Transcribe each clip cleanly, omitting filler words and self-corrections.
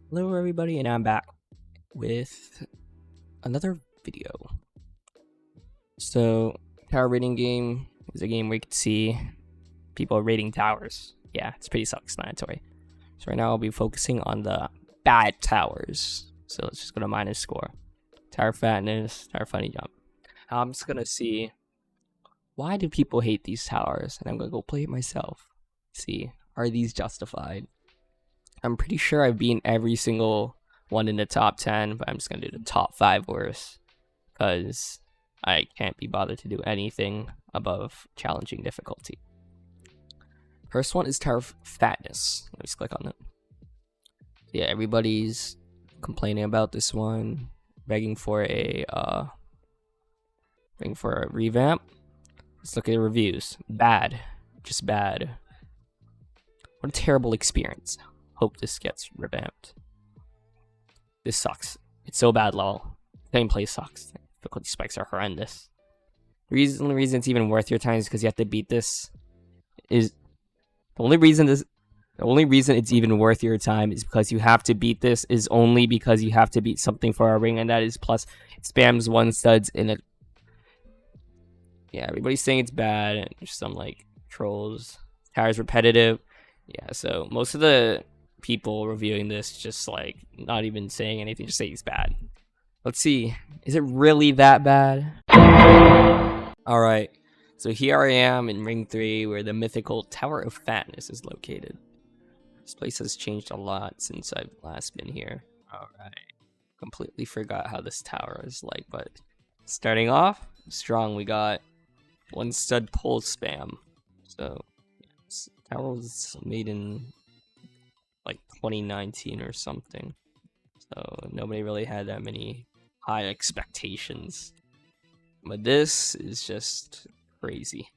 Hello everybody, and I'm back with another video. So, tower rating game is a game where you can see people rating towers. Yeah, it's pretty self-explanatory. So right now I'll be focusing on the bad towers. So let's just go to minus score. Tower fatness, tower funny jump. I'm just gonna see why do people hate these towers, and I'm gonna go play it myself. See, are these justified? I'm pretty sure I've beaten every single one in the top 10, but I'm just going to do the top 5 worst because I can't be bothered to do anything above challenging difficulty. First one is tower fatness. Let me just click on it. Yeah, everybody's complaining about this one, begging for a revamp. Let's look at the reviews. Bad, just bad. What a terrible experience. Hope this gets revamped. This sucks. It's so bad, lol. Gameplay sucks. Difficulty spikes are horrendous. The only reason it's even worth your time is because you have to beat this. The only reason it's even worth your time is because you have to beat this is only because you have to beat something for a ring, and that is plus it spams 1 studs in it. Yeah, everybody's saying it's bad, and there's some like trolls. Tower's repetitive. Yeah, so most of the people reviewing this just like not even saying anything, just say it's bad. Let's see, is it really that bad? All right, so here I am in ring 3 where the mythical Tower of Fatness is located. This place has changed a lot since I've last been here. All right, completely forgot how this tower is like, but starting off strong, we got 1 stud pull spam. So this tower was made in like 2019 or something, so nobody really had that many high expectations, but this is just crazy.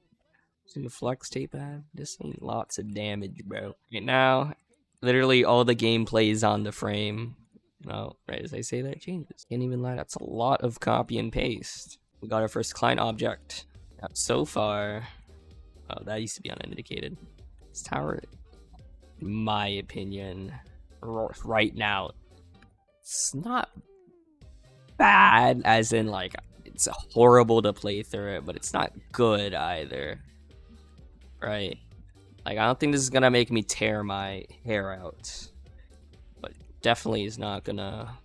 See the flex tape ad? This ain't lots of damage, bro. Right now literally all the gameplay is on the frame. No, right as I say that, it changes. Can't even lie, that's a lot of copy and paste. We got our first client object. Now, so far, oh, that used to be unindicated. This tower, in my opinion, right now, it's not bad, as in like it's horrible to play through it, but it's not good either, right? Like, I don't think this is gonna make me tear my hair out, but definitely is not gonna,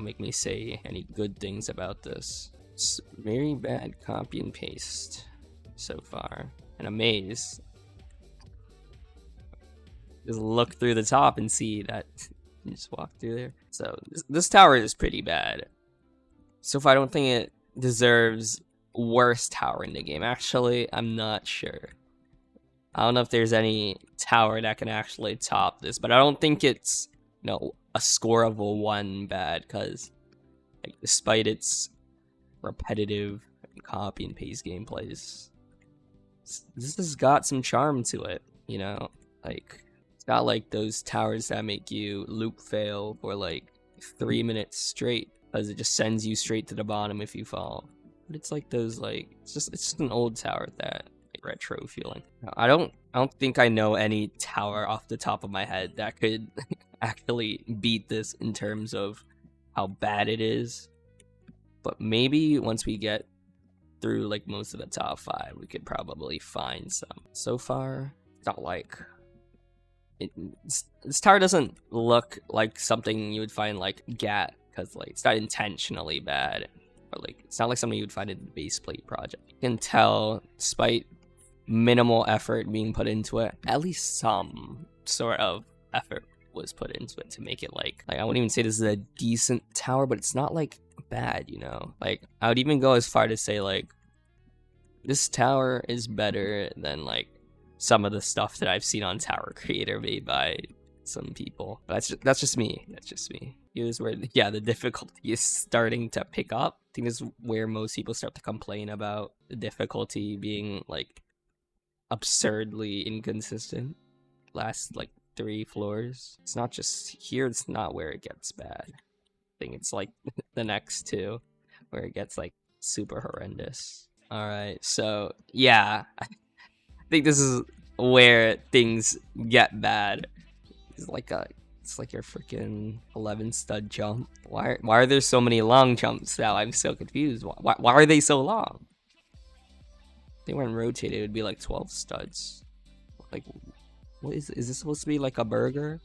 make me say any good things about this. It's very bad copy and paste so far, and amazed. Just look through the top and see that you just walk through there. So this tower is pretty bad. So far, I don't think it deserves worst tower in the game. Actually, I'm not sure. I don't know if there's any tower that can actually top this, but I don't think it's a score of a 1 bad, because like, despite its repetitive copy and paste gameplays, this has got some charm to it, like. It's not like those towers that make you loop fail for like 3 minutes straight, because it just sends you straight to the bottom if you fall. But it's like those, like, it's just an old tower with that like, retro feeling. Now, I don't think I know any tower off the top of my head that could actually beat this in terms of how bad it is. But maybe once we get through like most of the top 5, we could probably find some. So far, it's not like this tower doesn't look like something you would find like GAT, because like it's not intentionally bad, or like it's not like something you would find in the base plate project. You can tell, despite minimal effort being put into it, at least some sort of effort was put into it to make it like I wouldn't even say this is a decent tower, but it's not like bad, like I would even go as far to say like this tower is better than like some of the stuff that I've seen on Tower Creator made by some people. But that's just me. That's just me. Here's where, yeah, the difficulty is starting to pick up. I think this is where most people start to complain about the difficulty being like absurdly inconsistent. Last like 3 floors. It's not just here. It's not where it gets bad. I think it's like the next 2 where it gets like super horrendous. All right, so yeah. I think this is where things get bad. It's like It's like your freaking 11 stud jump. Why are there so many long jumps now? I'm so confused. Why are they so long? If they weren't rotated, it would be like 12 studs. Like, what is this supposed to be like a burger?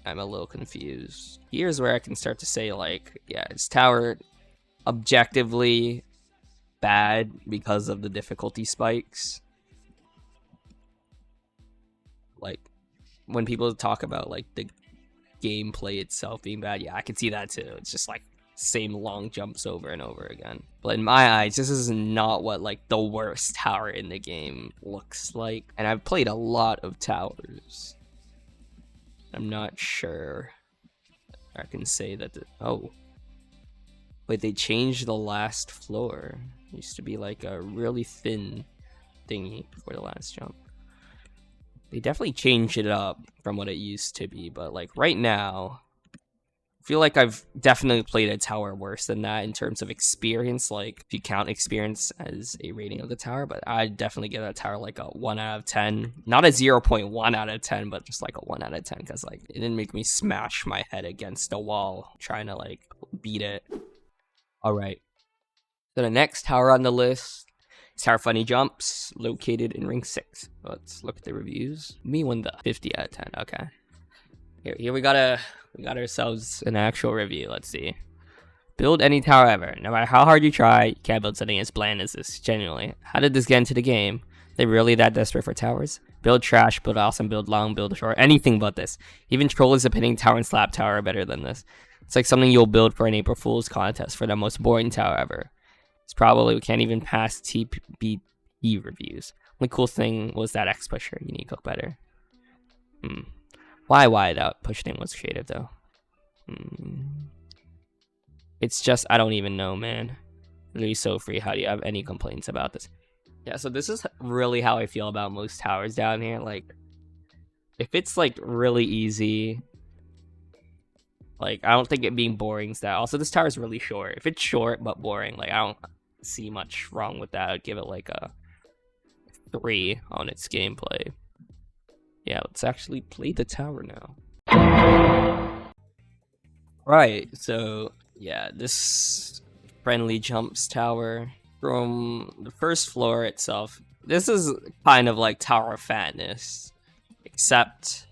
I'm a little confused. Here's where I can start to say, like, yeah, it's tower objectively bad because of the difficulty spikes. Like, when people talk about like the gameplay itself being bad, yeah, I can see that too. It's just like same long jumps over and over again. But in my eyes, this is not what like the worst tower in the game looks like. And I've played a lot of towers. I'm not sure I can say that oh wait, they changed the last floor. It used to be like a really thin thingy for the last jump. They definitely changed it up from what it used to be, but like right now, I feel like I've definitely played a tower worse than that in terms of experience, like if you count experience as a rating of the tower, but I'd definitely give that tower like a 1 out of 10. Not a 0.1 out of 10, but just like a 1 out of 10, because like it didn't make me smash my head against a wall trying to like beat it. Alright. So the next tower on the list, Tower Funny Jumps, located in Ring 6. Let's look at the reviews. Me won the 50 out of 10. Okay. Here we got ourselves an actual review. Let's see. Build any tower ever. No matter how hard you try, you can't build something as bland as this. Genuinely. How did this get into the game? They really that desperate for towers? Build trash, build awesome, build long, build short. Anything but this. Even Troll's Opinion Tower and Slap Tower are better than this. It's like something you'll build for an April Fool's contest for the most boring tower ever. It's probably we can't even pass TBT reviews. Only cool thing was that X pusher. You need to cook better. Why that push thing was creative though? It's just I don't even know, man. Literally so free. How do you have any complaints about this? Yeah, so this is really how I feel about most towers down here. Like, if it's like really easy, like I don't think it being boring is that. Also, this tower is really short. If it's short but boring, like I don't see much wrong with that. I'd give it like a 3 on its gameplay. Yeah, let's actually play the tower now. Right, so yeah, this friendly jumps tower from the first floor itself. This is kind of like Tower of Fatness, except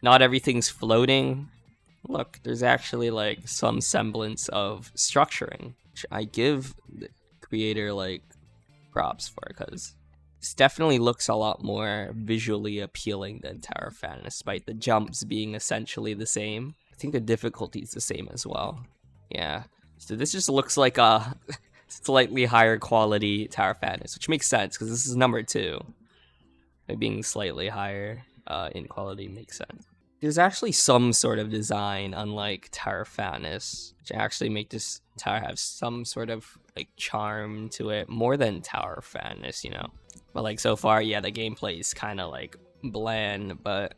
not everything's floating. Look, there's actually like some semblance of structuring, which I give the creator like props for, because this definitely looks a lot more visually appealing than Tower of Fatness, despite the jumps being essentially the same. I think the difficulty is the same as well. Yeah, so this just looks like a slightly higher quality Tower of Fatness, which makes sense because this is number 2. It being slightly higher in quality makes sense. There's actually some sort of design, unlike Tower of Fatness, which actually make this tower have some sort of like charm to it, more than Tower of Fatness, you know. But like so far, yeah, the gameplay is kind of like bland, but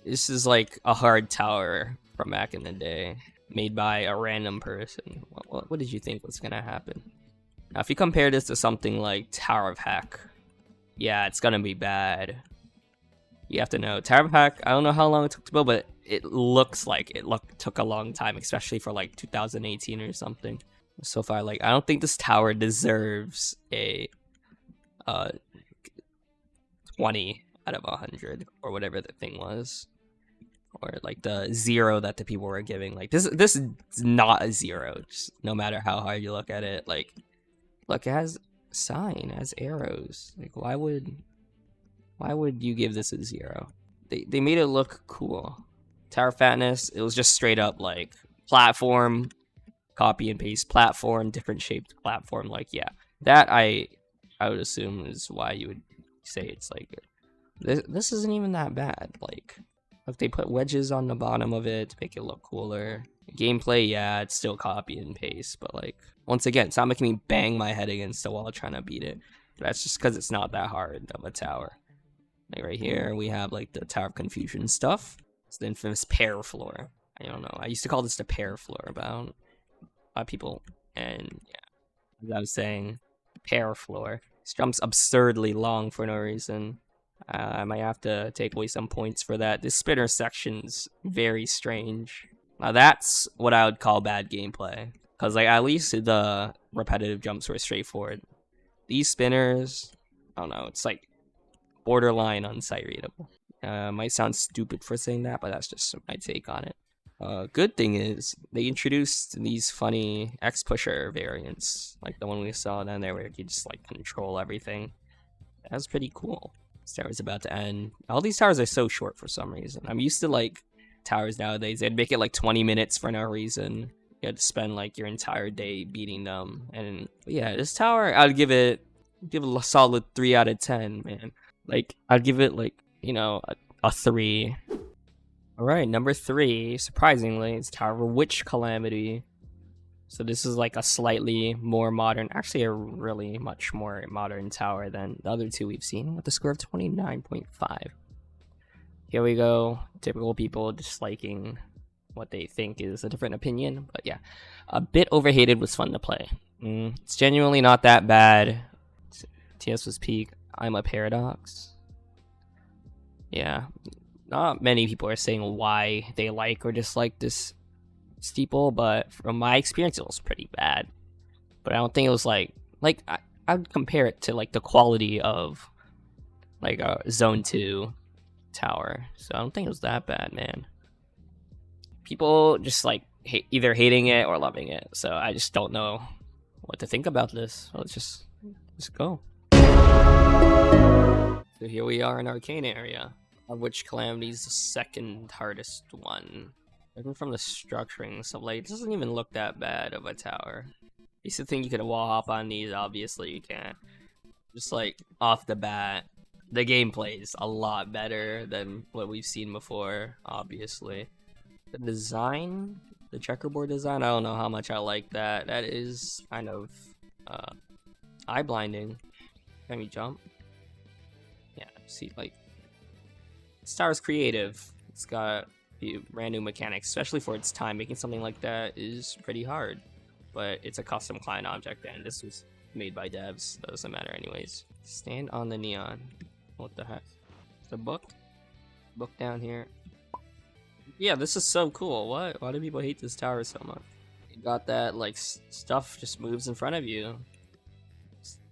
this is like a hard tower from back in the day, made by a random person. What did you think was gonna happen? Now, if you compare this to something like Tower of Heck, yeah, it's gonna be bad. You have to know, Tower of Heck, I don't know how long it took to build, but it looks like it took a long time, especially for like 2018 or something. So far, like, I don't think this tower deserves a 20 out of 100 or whatever the thing was, or like the 0 that the people were giving. Like this is not a 0, just no matter how hard you look at it. Like, look, it has sign, it has arrows. Like, why would you give this a 0? They made it look cool. Tower of Fatness, it was just straight up like platform, copy and paste platform, different shaped platform. Like, yeah, that I would assume is why you would say it's like this isn't even that bad. Like, if they put wedges on the bottom of it to make it look cooler. Gameplay, yeah, it's still copy and paste, but like, once again, it's not making me bang my head against the wall trying to beat it. That's just because it's not that hard of a tower. Like right here, we have like the Tower of Confusion stuff. It's the infamous pear floor. I don't know. I used to call this the pear floor about a lot of people. And yeah, as I was saying, pear floor. This jump's absurdly long for no reason. I might have to take away some points for that. This spinner section's very strange. Now that's what I would call bad gameplay. Because like at least the repetitive jumps were straightforward. These spinners, I don't know, it's like borderline unsight readable. Might sound stupid for saying that, but that's just my take on it. Good thing is they introduced these funny X pusher variants, like the one we saw down there where you just like control everything. That's pretty cool. This tower's about to end. All these towers are so short for some reason. I'm used to like towers nowadays. They'd make it like 20 minutes for no reason. You had to spend like your entire day beating them. And yeah, this tower, I'd give it a solid 3 out of 10, man. Like I'd give it like, you know, a 3. All right, number 3, surprisingly, is Tower of Witch Calamity. So this is like a slightly more modern, actually a really much more modern tower than the other 2 we've seen, with a score of 29.5. Here we go. Typical people disliking what they think is a different opinion, but yeah, a bit overhated was fun to play. It's genuinely not that bad. TS was peak. I'm a paradox. Yeah, not many people are saying why they like or dislike this steeple, but from my experience, it was pretty bad. But I don't think it was like I would compare it to like the quality of like a Zone 2 tower. So I don't think it was that bad, man. People just like either hating it or loving it. So I just don't know what to think about this. So let's go. So here we are in Arcane area, of which Calamity is the second hardest one. Looking from the structuring, so like it doesn't even look that bad of a tower. You used to think you could wall hop on these, obviously you can't. Just like off the bat, the gameplay is a lot better than what we've seen before, obviously. The design, the checkerboard design, I don't know how much I like that. That is kind of eye blinding. Can we jump? Yeah, see, like this tower's creative. It's got brand new mechanics, especially for its time. Making something like that is pretty hard, but it's a custom client object and this was made by devs. Doesn't matter anyways. Stand on the neon. What the heck? The book down here. Yeah, this is so cool. Why do people hate this tower so much? You got that like stuff just moves in front of you.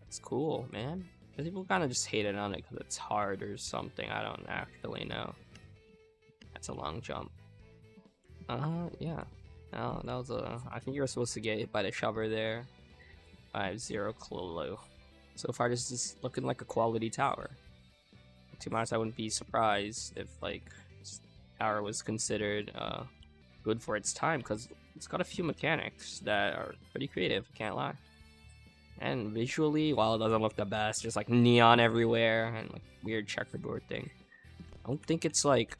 It's cool, man. People kind of just hate it on it because it's hard or something. I don't actually know. That's a long jump. Yeah. No, that was a. I think you were supposed to get hit by the shover there. I have zero clue. So far, this is looking like a quality tower. To be honest, I wouldn't be surprised if like this tower was considered good for its time because it's got a few mechanics that are pretty creative. Can't lie. And visually, while it doesn't look the best, there's like neon everywhere and like weird checkerboard thing. I don't think it's like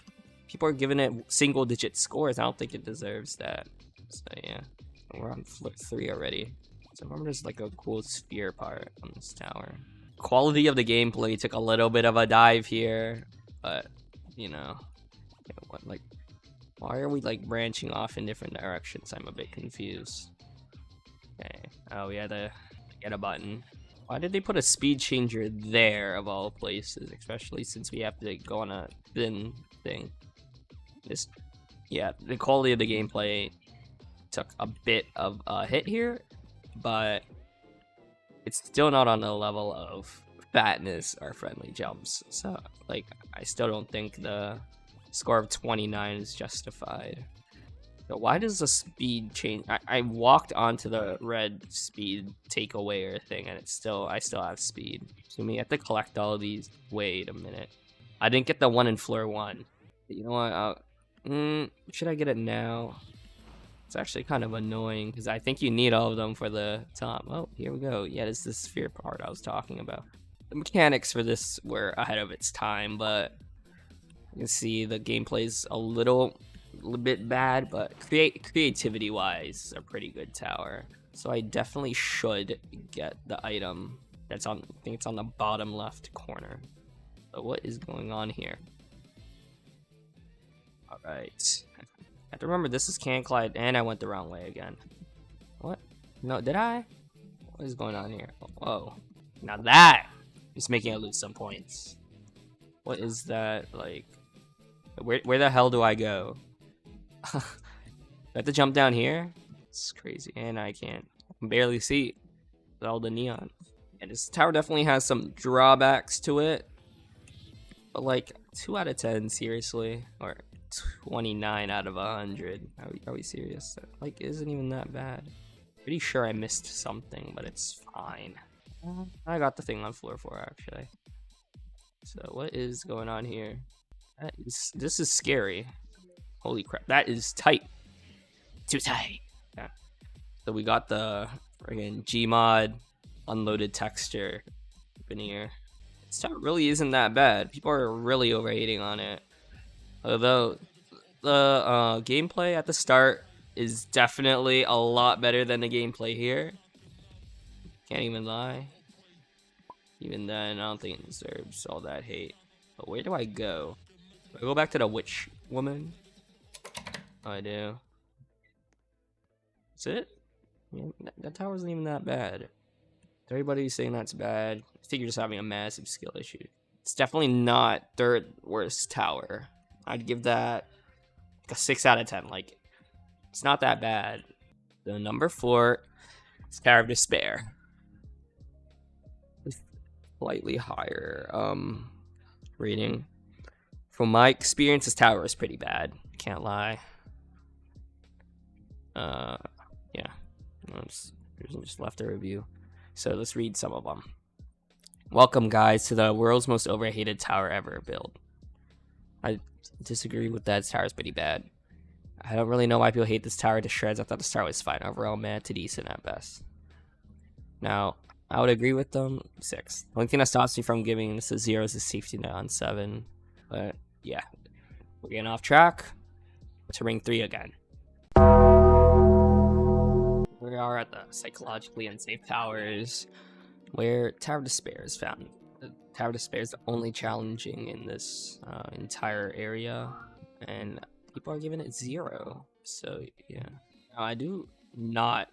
people are giving it single-digit scores. I don't think it deserves that. So yeah, we're on flip 3 already. So remember, there's like a cool sphere part on this tower. Quality of the gameplay took a little bit of a dive here, but you know, like, why are we like branching off in different directions? I'm a bit confused. Okay. Oh, we had to get a button. Why did they put a speed changer there of all places, especially since we have to go on a thin thing? Yeah, the quality of the gameplay took a bit of a hit here, but it's still not on the level of fatness or friendly jumps. So, like, I still don't think the score of 29 is justified. So why does the speed change? I walked onto the red speed takeaway thing, and I still have speed. So we have to collect all of these. Wait a minute, I didn't get the one in floor 1. You know what? Should I get it now? It's actually kind of annoying because I think you need all of them for the top. Oh, here we go. Yeah, this is the sphere part I was talking about. The mechanics for this were ahead of its time, but you can see the gameplay's a little bit bad, but creativity wise, a pretty good tower. So I definitely should get the item that's on, I think it's on the bottom left corner. So what is going on here? All right, I have to remember this is Can Clyde, and I went the wrong way again. What? No, did I? What is going on here? Whoa, now that is making it lose some points. What is that? Like, where the hell do I go? I have to jump down here? It's crazy, and I can barely see with all the neon. And this tower definitely has some drawbacks to it, but like 2 out of 10, seriously, or 29 out of 100. Are we serious? That, like, isn't even that bad. Pretty sure I missed something, but it's fine. I got the thing on floor 4 actually. So what is going on here? This is scary. Holy crap, that is tight. Too tight. Yeah. So we got the friggin' Gmod unloaded texture veneer. This tower really isn't that bad. People are really overhating on it. Although the gameplay at the start is definitely a lot better than the gameplay here. Can't even lie. Even then, I don't think it deserves all that hate. But where do I go? Do I go back to the witch woman? Oh, I do. That's it? Yeah, that tower isn't even that bad. Everybody's saying that's bad. I think you're just having a massive skill issue. It's definitely not third worst tower. I'd give that like a 6 out of 10. Like, it's not that bad. The number 4 is Tower of Despair. Slightly higher rating. From my experience, this tower is pretty bad. Can't lie. Yeah. Just left a review. So let's read some of them. Welcome, guys, to the world's most overhated tower ever built. I disagree with that. This tower is pretty bad. I don't really know why people hate this tower to shreds. I thought this tower was fine. Overall, meh to decent at best. Now, I would agree with them. 6. The only thing that stops me from giving this a 0 is the safety net on 7. But yeah, we're getting off track to ring 3 again. We are at the psychologically unsafe towers, where Tower of Despair is found. The Tower of Despair is the only challenging in this entire area, and people are giving it 0. So yeah, now, I do not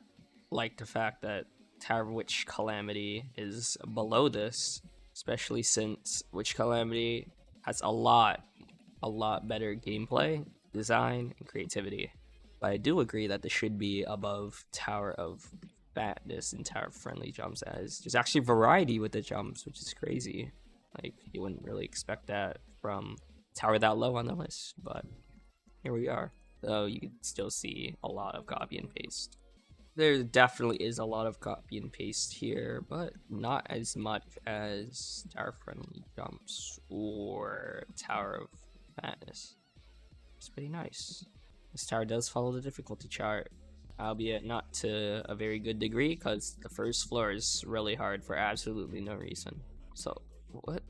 like the fact that Tower of Witch Calamity is below this, especially since Witch Calamity has a lot better gameplay, design, and creativity. But I do agree that this should be above Tower of Fatness and Tower of Friendly Jumps, as there's actually variety with the jumps, which is crazy. Like, you wouldn't really expect that from Tower that low on the list, but here we are. Though you can still see a lot of copy and paste. There definitely is a lot of copy and paste here, but not as much as Tower Friendly Jumps or Tower of Fatness. It's pretty nice. This tower does follow the difficulty chart, albeit not to a very good degree, because the first floor is really hard for absolutely no reason. So, what?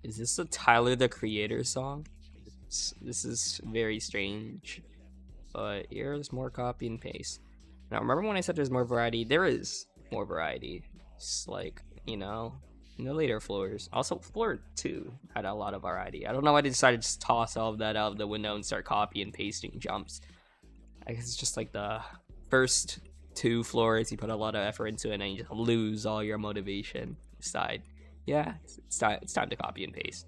Is this a Tyler the Creator song? This is very strange, but here's more copy and paste. Now, remember when I said there's more variety? There is more variety. It's like, you know, in the later floors. Also, floor 2 had a lot of variety. I don't know why they decided to just toss all of that out of the window and start copy and pasting jumps. I guess it's just like the first 2 floors, you put a lot of effort into it, and you just lose all your motivation. Decide, yeah, it's time to copy and paste.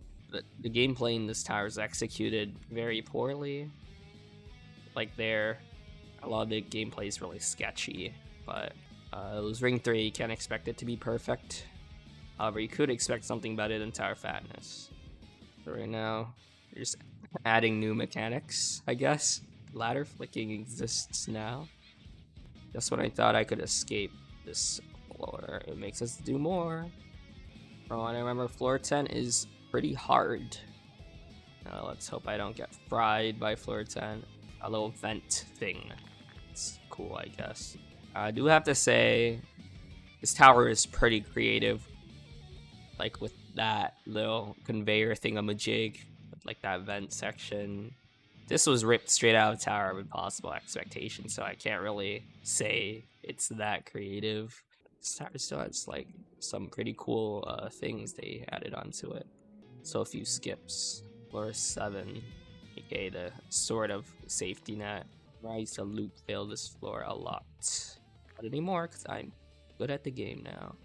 The gameplay in this tower is executed very poorly. Like, a lot of the gameplay is really sketchy, but it was Ring 3, you can't expect it to be perfect. However, you could expect something better than Tower Fatness. So right now, you're just adding new mechanics, I guess. Ladder flicking exists now. Just when I thought I could escape this floor, it makes us do more. From what I remember, floor 10 is pretty hard. Let's hope I don't get fried by floor 10. A little vent thing. It's cool, I guess. I do have to say, this tower is pretty creative. Like, with that little conveyor thingamajig, with like that vent section. This was ripped straight out of Tower of Impossible Expectations, so I can't really say it's that creative. This tower still has like some pretty cool things they added onto it. So a few skips. Floor 7, aka the sort of safety net. I used to loop fail this floor a lot. Not anymore, because I'm good at the game now.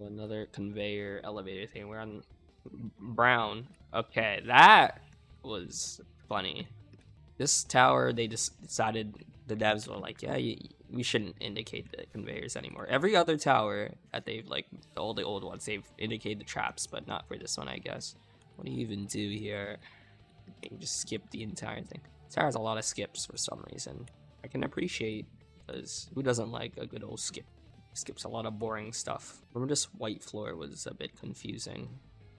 Another conveyor elevator thing. We're on brown. Okay, that was funny. This tower, they just decided, the devs were like, yeah, we shouldn't indicate the conveyors anymore. Every other tower that they've, like, all the old ones, they've indicated the traps, but not for this one, I guess. What do you even do here? You just skip the entire thing. This tower has a lot of skips for some reason. I can appreciate, because who doesn't like a good old skip? Skips a lot of boring stuff. Remember, this white floor was a bit confusing.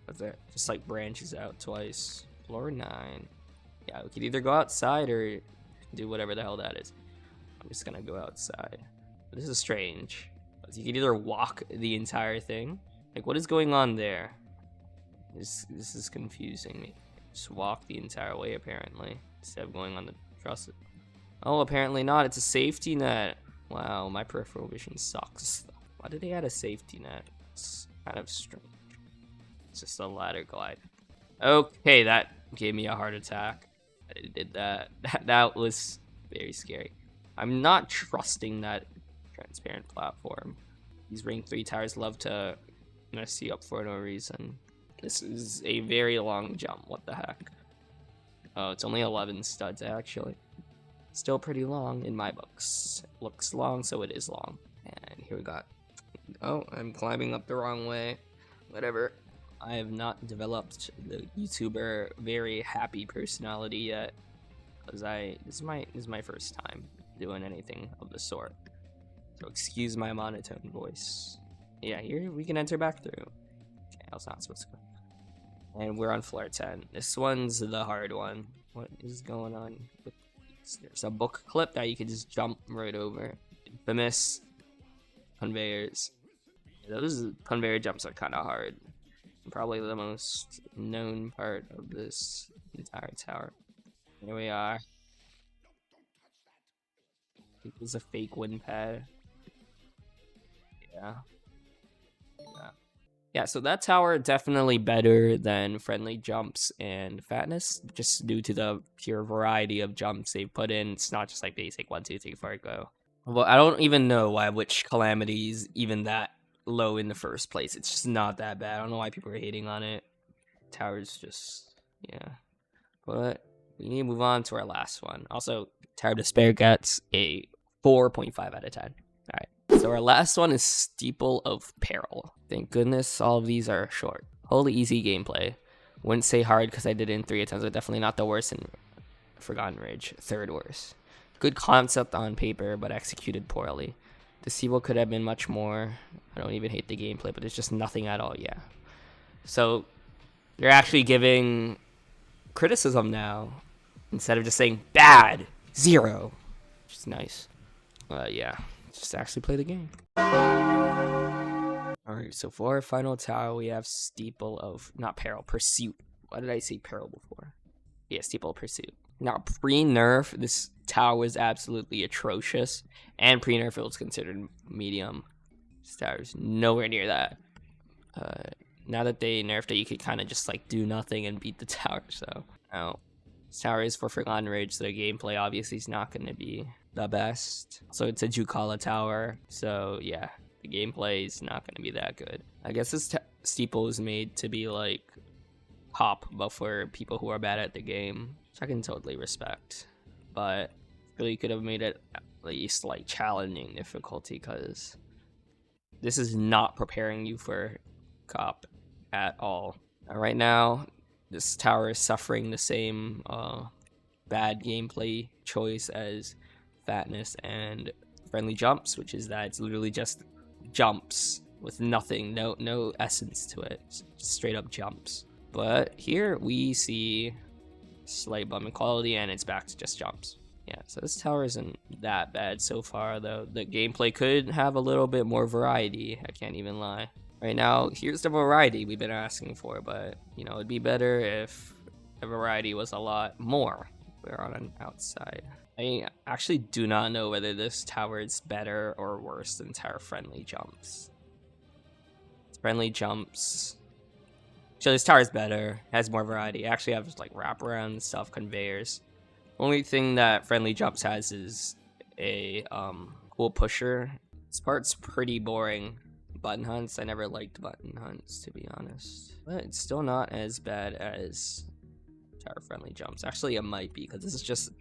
But it just like branches out twice. Floor 9. Yeah, we could either go outside or do whatever the hell that is. I'm just gonna go outside. This is strange. You could either walk the entire thing. Like, what is going on there? This is confusing me. Just walk the entire way, apparently, instead of going on the truss. Oh, apparently not. It's a safety net. Wow, my peripheral vision sucks. Why did they add a safety net? It's kind of strange. It's just a ladder glide. Okay, that gave me a heart attack. I did that. That was very scary. I'm not trusting that transparent platform. These Ring 3 towers love to mess you up for no reason. This is a very long jump. What the heck? Oh, it's only 11 studs, actually. Still pretty long in my books. It looks long, so it is long. And here we got... Oh, I'm climbing up the wrong way. Whatever. I have not developed the YouTuber very happy personality yet, because this is my first time doing anything of the sort. So excuse my monotone voice. Yeah, here we can enter back through. Okay, I was not supposed to go. And we're on floor 10. This one's the hard one. What is going on with these? There's a book clip that you can just jump right over. Infamous conveyors. Those conveyor jumps are kind of hard. Probably the most known part of this entire tower. Here we are. I think it was a fake wind pad. Yeah, so that tower definitely better than friendly jumps and fatness, just due to the pure variety of jumps they've put in. It's not just like basic 1, 2, 3, 4, go. Well, I don't even know why which calamity is even that low in the first place. It's just not that bad. I don't know why people are hating on it. Tower's just, yeah. But we need to move on to our last one. Also, Tower of Despair gets a 4.5 out of 10. Alright, so our last one is Steeple of Peril. Thank goodness all of these are short. Wholly easy gameplay. Wouldn't say hard because I did it in 3 attempts, but definitely not the worst in Forgotten Ridge. 3rd worst. Good concept on paper, but executed poorly. The sequel could have been much more. I don't even hate the gameplay, but it's just nothing at all, yeah. So, they're actually giving criticism now, instead of just saying bad, 0. Which is nice. Yeah, just actually play the game. Alright, so for our final tower, we have Steeple of, not Peril, Pursuit. Why did I say Peril before? Yeah, Steeple of Pursuit. Now, pre-nerf, this tower was absolutely atrocious, and pre-nerf it was considered medium. This tower's nowhere near that. Now that they nerfed it, you could kind of just like do nothing and beat the tower. So now this tower is for Forgotten Ridge, so the gameplay obviously is not going to be the best. So it's a Jucala tower, so yeah, the gameplay is not going to be that good. I guess this steeple is made to be like top, but for people who are bad at the game, which I can totally respect. But really could have made it at least like challenging difficulty, because this is not preparing you for cop at all. Right now, this tower is suffering the same bad gameplay choice as fatness and friendly jumps, which is that it's literally just jumps with nothing, no essence to it, just straight up jumps. But here we see slight bump in quality, and it's back to just jumps. Yeah, so this tower isn't that bad so far, though. The gameplay could have a little bit more variety, I can't even lie. Right now, here's the variety we've been asking for, but, you know, it'd be better if the variety was a lot more. We're on an outside. I actually do not know whether this tower is better or worse than tower friendly jumps. Friendly jumps. So this tower is better, has more variety. I actually have like wraparound stuff, conveyors. Only thing that friendly jumps has is a cool pusher. This part's pretty boring, button hunts. I never liked button hunts, to be honest. But it's still not as bad as tower friendly jumps. Actually, it might be, because this is just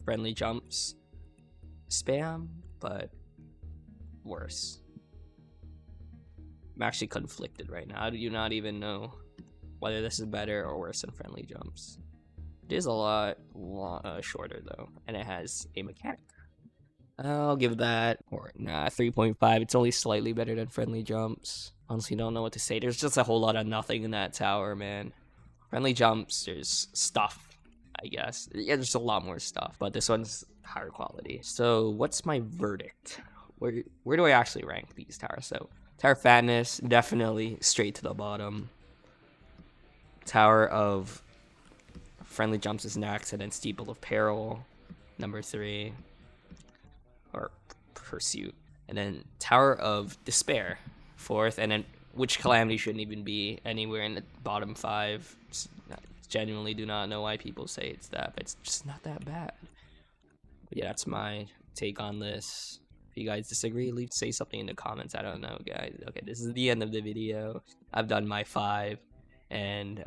friendly jumps spam, but worse. I'm actually conflicted right now. I do not even know whether this is better or worse than friendly jumps. It is a lot shorter though, and it has a mechanic. I'll give that, or nah, 3.5. It's only slightly better than friendly jumps. Honestly, don't know what to say. There's just a whole lot of nothing in that tower, man. Friendly jumps, there's stuff, I guess. Yeah, there's a lot more stuff, but this one's higher quality. So what's my verdict? Where do I actually rank these towers? So Tower Fatness, definitely straight to the bottom. Tower of Friendly Jumps is next, and then Steeple of Peril, number 3. Or Pursuit. And then Tower of Despair, 4th, and then Witch Calamity shouldn't even be anywhere in the bottom 5. Genuinely do not know why people say it's that, but it's just not that bad. But yeah, that's my take on this. If you guys disagree, say something in the comments. I don't know, guys. Okay, this is the end of the video. I've done my 5, and